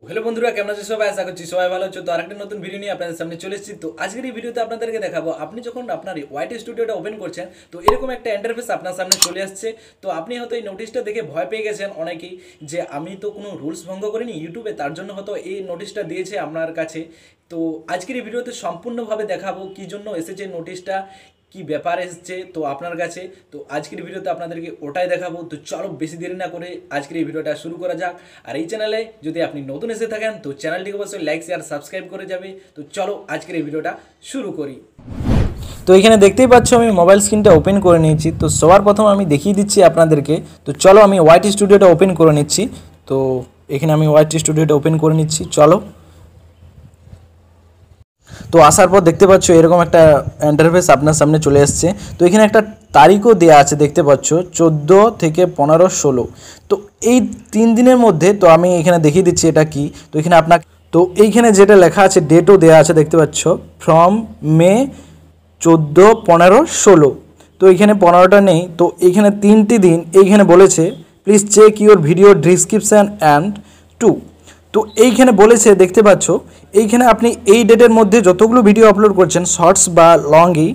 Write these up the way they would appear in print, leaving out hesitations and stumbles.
Hello বন্ধুরা, কেমন আছো সবাই? আশা করছি সবাই ভালো আছো। তো আরেকটা নতুন ভিডিও নিয়ে আপনাদের সামনে চলে এসেছি। তো আজকের এই ভিডিওতে আপনাদেরকে দেখাবো, আপনি যখন আপনার ওয়াইটি স্টুডিওটা ওপেন করছেন তো এরকম একটা ইন্টারফেস আপনার সামনে চলে আসছে। তো আপনি হয়তো এই নোটিশটা দেখে ভয় পেয়ে গেছেন অনেকেই, যে আমি তো কোনো রুলস ভঙ্গ করিনি ইউটিউবে, তার জন্য হয়তো এই নোটিশটা দিয়েছে আপনার কাছে। তো আজকের এই ভিডিওতে সম্পূর্ণভাবে দেখাবো কী জন্য এসেছে নোটিশটা, কি ব্যাপার এসেছে তো আপনার কাছে। তো আজকের ভিডিওতে আপনাদেরকে ওটাই দেখাবো। তো চলো বেশি দেরি না করে আজকের এই ভিডিওটা শুরু করা যাক। আর এই চ্যানেলে যদি আপনি নতুন এসে থাকেন তো চ্যানেলটিকে অবশ্যই লাইক শেয়ার সাবস্ক্রাইব করে যাবে। তো চলো আজকের এই ভিডিওটা শুরু করি। তো এখানে দেখতেই পাচ্ছ আমি মোবাইল স্ক্রিনটা ওপেন করে নিয়েছি। তো সবার প্রথম আমি দেখিয়ে দিচ্ছি আপনাদেরকে। তো চলো আমি ওয়াইটি স্টুডিওটা ওপেন করে নিচ্ছি। তো এখানে আমি ওয়াইটি স্টুডিওটা ওপেন করে নিচ্ছি, চলো। তো আসার পর দেখতে পাচ্ছ এরকম একটা ইন্টারফেস আপনার সামনে চলে আসছে। তো এখানে একটা তারিখও দেওয়া আছে, দেখতে পাচ্ছ 14 থেকে 15, 16। তো এই 3 দিনের মধ্যে তো আমি এখানে দেখিয়ে দিচ্ছি এটা কি। তো এখানে আপনাকে তো এইখানে যেটা লেখা আছে ডেটও দেওয়া আছে, দেখতে পাচ্ছ ফ্রম মে 14, 15, 16। তো এইখানে 15টা নেই। তো এইখানে 3টি দিন এইখানে বলেছে please check your video description and two. তো এইখানে বলেছে দেখতে পাচ্ছ, এইখানে আপনি এই ডেটের মধ্যে যতগুলো ভিডিও আপলোড করছেন শর্টস বা লংই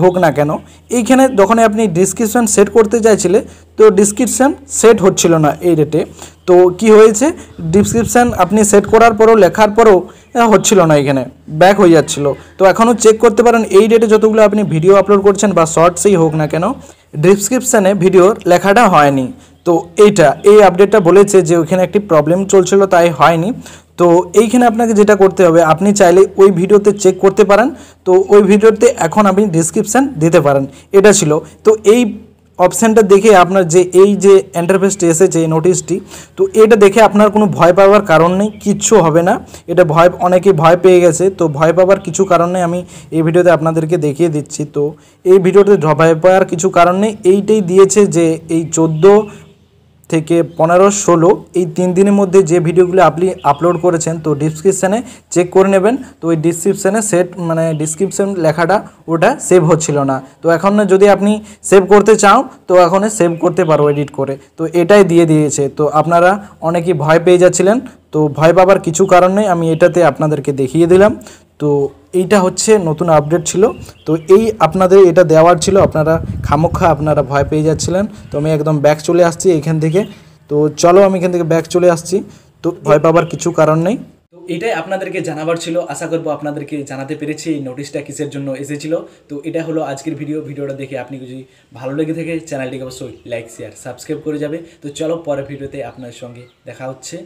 হোক না কেন, এইখানে যখন আপনি ডিসক্রিপশান সেট করতে চাইছিলে তো ডিসক্রিপশান সেট হচ্ছিল না এই ডেটে। তো কি হয়েছে, ডিসক্রিপশান আপনি সেট করার পরও লেখার পরও হচ্ছিল না, এখানে ব্যাক হয়ে যাচ্ছিল। তো এখনও চেক করতে পারেন এই ডেটে যতগুলো আপনি ভিডিও আপলোড করছেন বা শর্টসই হোক না কেন, ডিসক্রিপশানে ভিডিওর লেখাটা হয়নি। তো এই আপডেটটা বলেছে যে ওইখানে একটি প্রবলেম চলছিল তাই হয়নি। তো এইখানে আপনাকে যেটা করতে হবে, আপনি চাইলে ওই ভিডিওতে চেক করতে পারেন। তো ওই ভিডিওতে এখন আপনি ডিসক্রিপশান দিতে পারেন, এটা ছিল। তো এই অপশানটা দেখে আপনার এই যে ইন্টারফেসটি এসেছে এই নোটিশটি, তো এটা দেখে আপনার কোনো ভয় পাওয়ার কারণ নেই, কিচ্ছু হবে না। এটা অনেকেই ভয় পেয়ে গেছে, তো ভয় পাওয়ার কিছু কারণ নেই, আমি এই ভিডিওতে আপনাদেরকে দেখিয়ে দিচ্ছি। তো এই ভিডিওতে ভয় পাওয়ার কিছু কারণ নেই, এইটাই দিয়েছে যে এই 14 থেকে 15, 16 এই 3 দিনের মধ্যে যে ভিডিওগুলো আপনি আপলোড করেছেন তো ডিসক্রিপশানে চেক করে নেবেন। তো ওই ডিসক্রিপশানে ডিসক্রিপশান লেখাটা ওটা সেভ হচ্ছিল না। তো এখন যদি আপনি সেভ করতে চাও তো এখন সেভ করতে পারো এডিট করে। তো এটাই দিয়ে দিয়েছে। তো আপনারা অনেকেই ভয় পেয়ে যাচ্ছিলেন, তো ভয় পাবার কিছু কারণ নেই, আমি এটাতে আপনাদেরকে দেখিয়ে দিলাম। তো এইটা হচ্ছে নতুন আপডেট ছিল। তো আপনাদের এটা দেওয়ার ছিল, আপনারা খামোক্ষা আপনারা ভয় পেয়ে যাচ্ছিলেন। তো আমি একদম ব্যাক চলে আসছি এখান থেকে। তো চলো আমি এখান থেকে ব্যাক চলে আসছি। তো ভয় পাবার কিছু কারণ নেই। তো এটাই আপনাদেরকে জানাবার ছিল, আশা করবো আপনাদেরকে জানাতে পেরেছি এই নোটিশটা কিসের জন্য এসেছিল। তো এটা হলো আজকের ভিডিওটা দেখে আপনি যদি ভালো লেগে থাকে চ্যানেলটিকে অবশ্যই লাইক শেয়ার সাবস্ক্রাইব করে যাবে। তো চলো পরের ভিডিওতে আপনার সঙ্গে দেখা হচ্ছে।